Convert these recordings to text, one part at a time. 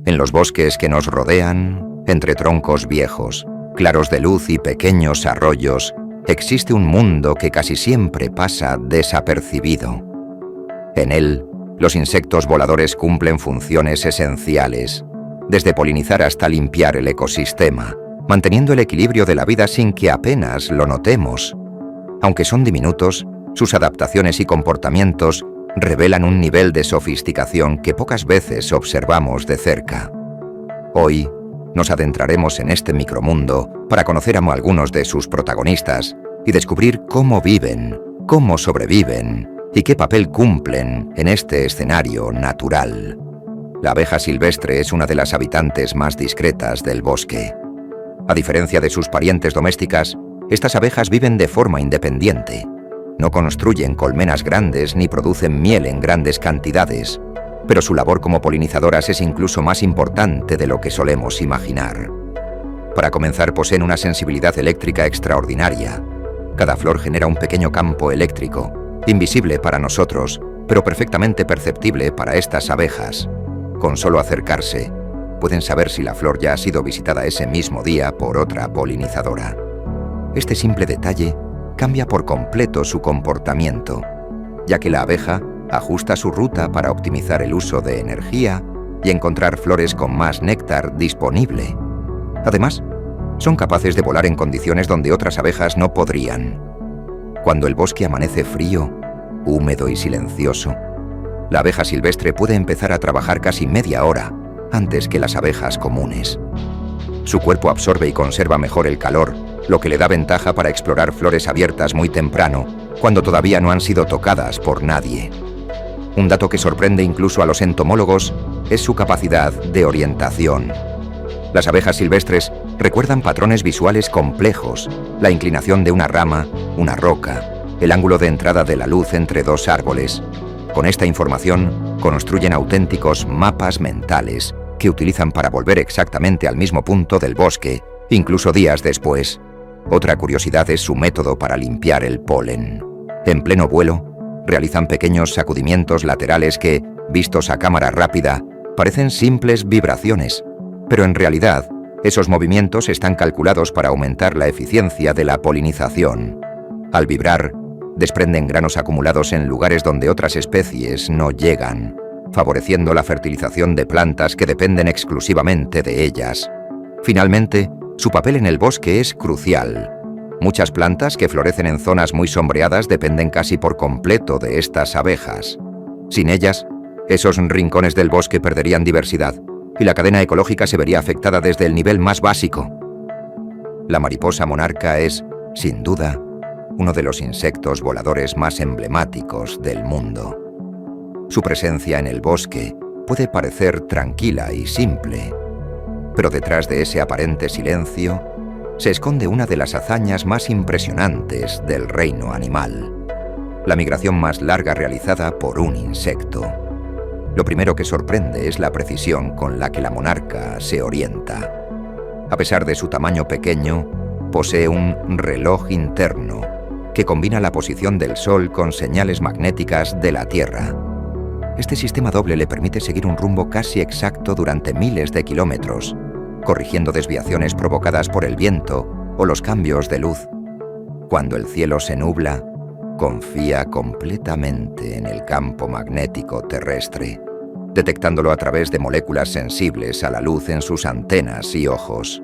En los bosques que nos rodean, entre troncos viejos, claros de luz y pequeños arroyos, existe un mundo que casi siempre pasa desapercibido. En él, los insectos voladores cumplen funciones esenciales, desde polinizar hasta limpiar el ecosistema, manteniendo el equilibrio de la vida sin que apenas lo notemos. Aunque son diminutos, sus adaptaciones y comportamientos revelan un nivel de sofisticación que pocas veces observamos de cerca. Hoy, nos adentraremos en este micromundo para conocer a algunos de sus protagonistas y descubrir cómo viven, cómo sobreviven y qué papel cumplen en este escenario natural. La abeja silvestre es una de las habitantes más discretas del bosque. A diferencia de sus parientes domésticas, estas abejas viven de forma independiente. No construyen colmenas grandes ni producen miel en grandes cantidades, pero su labor como polinizadoras es incluso más importante de lo que solemos imaginar. Para comenzar, poseen una sensibilidad eléctrica extraordinaria. Cada flor genera un pequeño campo eléctrico, invisible para nosotros, pero perfectamente perceptible para estas abejas. Con solo acercarse, pueden saber si la flor ya ha sido visitada ese mismo día por otra polinizadora. Este simple detalle cambia por completo su comportamiento, ya que la abeja ajusta su ruta para optimizar el uso de energía y encontrar flores con más néctar disponible. Además, son capaces de volar en condiciones donde otras abejas no podrían. Cuando el bosque amanece frío, húmedo y silencioso, la abeja silvestre puede empezar a trabajar casi media hora antes que las abejas comunes. Su cuerpo absorbe y conserva mejor el calor, lo que le da ventaja para explorar flores abiertas muy temprano, cuando todavía no han sido tocadas por nadie. Un dato que sorprende incluso a los entomólogos es su capacidad de orientación. Las abejas silvestres recuerdan patrones visuales complejos, la inclinación de una rama, una roca, el ángulo de entrada de la luz entre dos árboles. Con esta información, construyen auténticos mapas mentales que utilizan para volver exactamente al mismo punto del bosque, incluso días después. Otra curiosidad es su método para limpiar el polen. En pleno vuelo, realizan pequeños sacudimientos laterales que, vistos a cámara rápida, parecen simples vibraciones, pero en realidad, esos movimientos están calculados para aumentar la eficiencia de la polinización. Al vibrar, desprenden granos acumulados en lugares donde otras especies no llegan, favoreciendo la fertilización de plantas que dependen exclusivamente de ellas. Finalmente, su papel en el bosque es crucial. Muchas plantas que florecen en zonas muy sombreadas dependen casi por completo de estas abejas. Sin ellas, esos rincones del bosque perderían diversidad y la cadena ecológica se vería afectada desde el nivel más básico. La mariposa monarca es, sin duda, uno de los insectos voladores más emblemáticos del mundo. Su presencia en el bosque puede parecer tranquila y simple, pero detrás de ese aparente silencio se esconde una de las hazañas más impresionantes del reino animal, la migración más larga realizada por un insecto. Lo primero que sorprende es la precisión con la que la monarca se orienta. A pesar de su tamaño pequeño, posee un reloj interno que combina la posición del Sol con señales magnéticas de la Tierra. Este sistema doble le permite seguir un rumbo casi exacto durante miles de kilómetros, corrigiendo desviaciones provocadas por el viento o los cambios de luz. Cuando el cielo se nubla, confía completamente en el campo magnético terrestre, detectándolo a través de moléculas sensibles a la luz en sus antenas y ojos.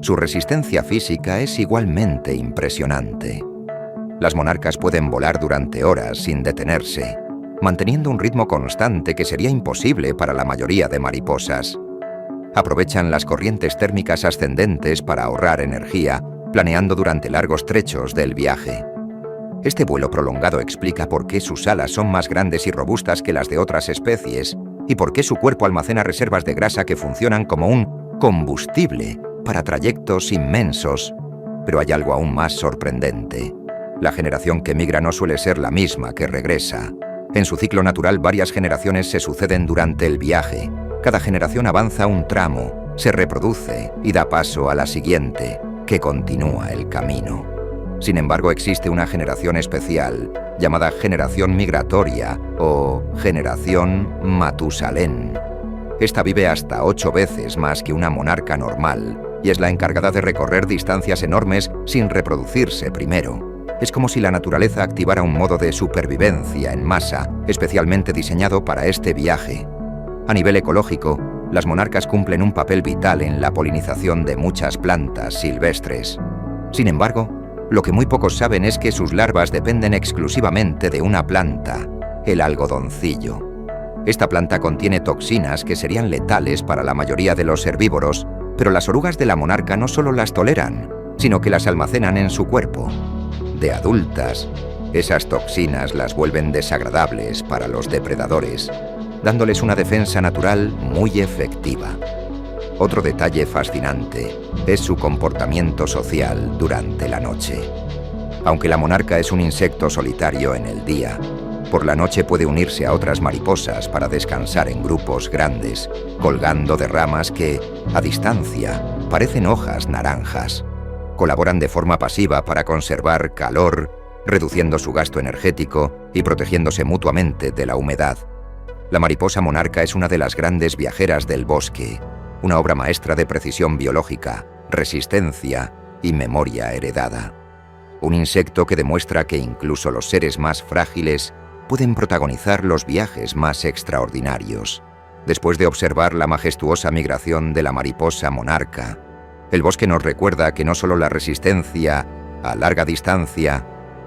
Su resistencia física es igualmente impresionante. Las monarcas pueden volar durante horas sin detenerse, manteniendo un ritmo constante que sería imposible para la mayoría de mariposas. Aprovechan las corrientes térmicas ascendentes para ahorrar energía, planeando durante largos trechos del viaje. Este vuelo prolongado explica por qué sus alas son más grandes y robustas que las de otras especies y por qué su cuerpo almacena reservas de grasa que funcionan como un combustible para trayectos inmensos. Pero hay algo aún más sorprendente. La generación que migra no suele ser la misma que regresa. En su ciclo natural, varias generaciones se suceden durante el viaje. Cada generación avanza un tramo, se reproduce y da paso a la siguiente, que continúa el camino. Sin embargo, existe una generación especial, llamada generación migratoria o generación Matusalén. Esta vive hasta 8 veces más que una monarca normal y es la encargada de recorrer distancias enormes sin reproducirse primero. Es como si la naturaleza activara un modo de supervivencia en masa, especialmente diseñado para este viaje. A nivel ecológico, las monarcas cumplen un papel vital en la polinización de muchas plantas silvestres. Sin embargo, lo que muy pocos saben es que sus larvas dependen exclusivamente de una planta, el algodoncillo. Esta planta contiene toxinas que serían letales para la mayoría de los herbívoros, pero las orugas de la monarca no solo las toleran, sino que las almacenan en su cuerpo. De adultas, esas toxinas las vuelven desagradables para los depredadores, dándoles una defensa natural muy efectiva. Otro detalle fascinante es su comportamiento social durante la noche. Aunque la monarca es un insecto solitario en el día, por la noche puede unirse a otras mariposas para descansar en grupos grandes, colgando de ramas que, a distancia, parecen hojas naranjas. Colaboran de forma pasiva para conservar calor, reduciendo su gasto energético y protegiéndose mutuamente de la humedad. La mariposa monarca es una de las grandes viajeras del bosque, una obra maestra de precisión biológica, resistencia y memoria heredada. Un insecto que demuestra que incluso los seres más frágiles pueden protagonizar los viajes más extraordinarios. Después de observar la majestuosa migración de la mariposa monarca, el bosque nos recuerda que no solo la resistencia a larga distancia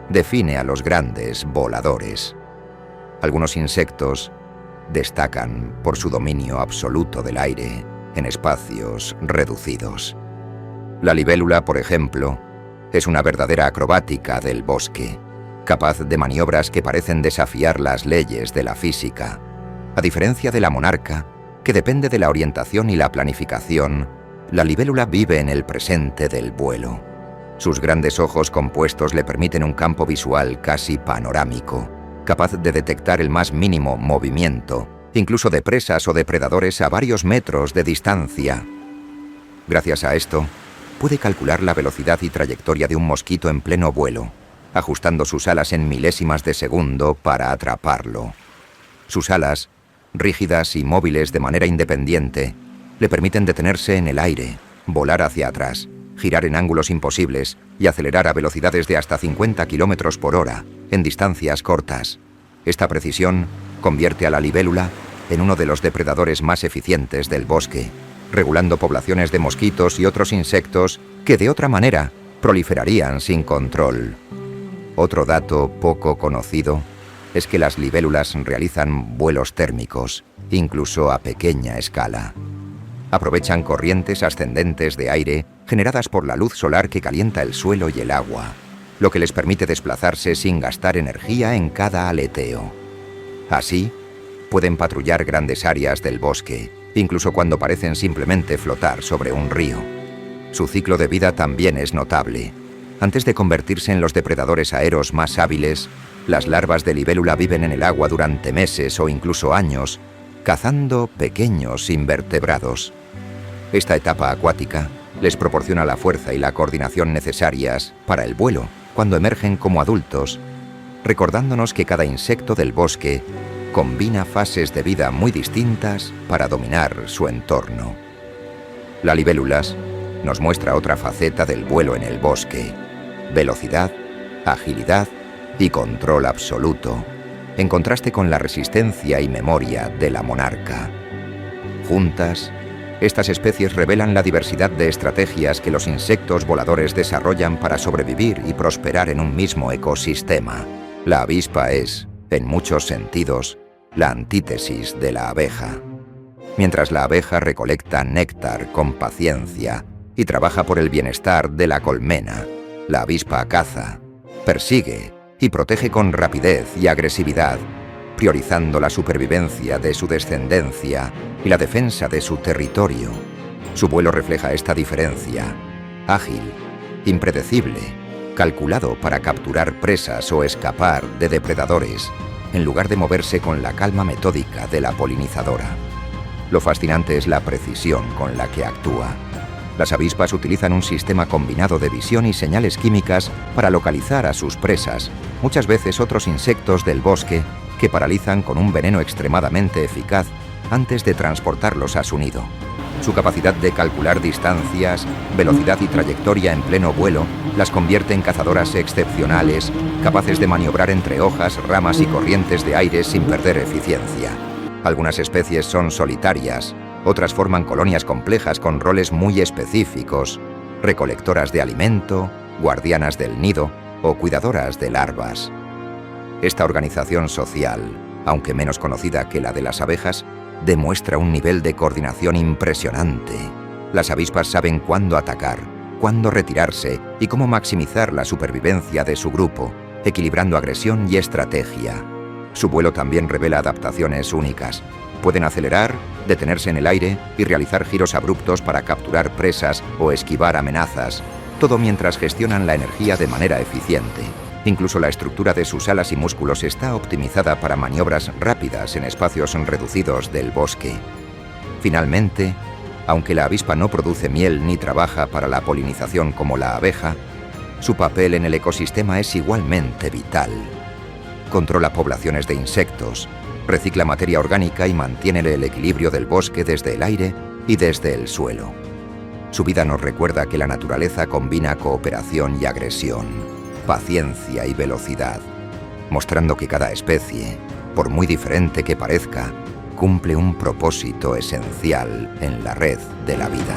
define a los grandes voladores. Algunos insectos destacan por su dominio absoluto del aire en espacios reducidos. La libélula, por ejemplo, es una verdadera acrobática del bosque, capaz de maniobras que parecen desafiar las leyes de la física. A diferencia de la monarca, que depende de la orientación y la planificación, la libélula vive en el presente del vuelo. Sus grandes ojos compuestos le permiten un campo visual casi panorámico, capaz de detectar el más mínimo movimiento, incluso de presas o depredadores a varios metros de distancia. Gracias a esto, puede calcular la velocidad y trayectoria de un mosquito en pleno vuelo, ajustando sus alas en milésimas de segundo para atraparlo. Sus alas, rígidas y móviles de manera independiente, le permiten detenerse en el aire, volar hacia atrás, girar en ángulos imposibles y acelerar a velocidades de hasta 50 km por hora en distancias cortas. Esta precisión convierte a la libélula en uno de los depredadores más eficientes del bosque, regulando poblaciones de mosquitos y otros insectos que de otra manera proliferarían sin control. Otro dato poco conocido es que las libélulas realizan vuelos térmicos, incluso a pequeña escala. Aprovechan corrientes ascendentes de aire generadas por la luz solar que calienta el suelo y el agua, lo que les permite desplazarse sin gastar energía en cada aleteo. Así, pueden patrullar grandes áreas del bosque, incluso cuando parecen simplemente flotar sobre un río. Su ciclo de vida también es notable. Antes de convertirse en los depredadores aéreos más hábiles, las larvas de libélula viven en el agua durante meses o incluso años, cazando pequeños invertebrados. Esta etapa acuática les proporciona la fuerza y la coordinación necesarias para el vuelo cuando emergen como adultos, recordándonos que cada insecto del bosque combina fases de vida muy distintas para dominar su entorno. La libélulas nos muestra otra faceta del vuelo en el bosque: velocidad, agilidad y control absoluto, en contraste con la resistencia y memoria de la monarca. Juntas, estas especies revelan la diversidad de estrategias que los insectos voladores desarrollan para sobrevivir y prosperar en un mismo ecosistema. La avispa es, en muchos sentidos, la antítesis de la abeja. Mientras la abeja recolecta néctar con paciencia y trabaja por el bienestar de la colmena, la avispa caza, persigue y protege con rapidez y agresividad, priorizando la supervivencia de su descendencia y la defensa de su territorio. Su vuelo refleja esta diferencia: ágil, impredecible, calculado para capturar presas o escapar de depredadores, en lugar de moverse con la calma metódica de la polinizadora. Lo fascinante es la precisión con la que actúa. Las avispas utilizan un sistema combinado de visión y señales químicas para localizar a sus presas, muchas veces otros insectos del bosque, que paralizan con un veneno extremadamente eficaz antes de transportarlos a su nido. Su capacidad de calcular distancias, velocidad y trayectoria en pleno vuelo las convierte en cazadoras excepcionales, capaces de maniobrar entre hojas, ramas y corrientes de aire sin perder eficiencia. Algunas especies son solitarias, otras forman colonias complejas con roles muy específicos, recolectoras de alimento, guardianas del nido o cuidadoras de larvas. Esta organización social, aunque menos conocida que la de las abejas, demuestra un nivel de coordinación impresionante. Las avispas saben cuándo atacar, cuándo retirarse y cómo maximizar la supervivencia de su grupo, equilibrando agresión y estrategia. Su vuelo también revela adaptaciones únicas. Pueden acelerar, detenerse en el aire y realizar giros abruptos para capturar presas o esquivar amenazas, todo mientras gestionan la energía de manera eficiente. Incluso la estructura de sus alas y músculos está optimizada para maniobras rápidas en espacios reducidos del bosque. Finalmente, aunque la avispa no produce miel ni trabaja para la polinización como la abeja, su papel en el ecosistema es igualmente vital. Controla poblaciones de insectos, recicla materia orgánica y mantiene el equilibrio del bosque desde el aire y desde el suelo. Su vida nos recuerda que la naturaleza combina cooperación y agresión, paciencia y velocidad, mostrando que cada especie, por muy diferente que parezca, cumple un propósito esencial en la red de la vida.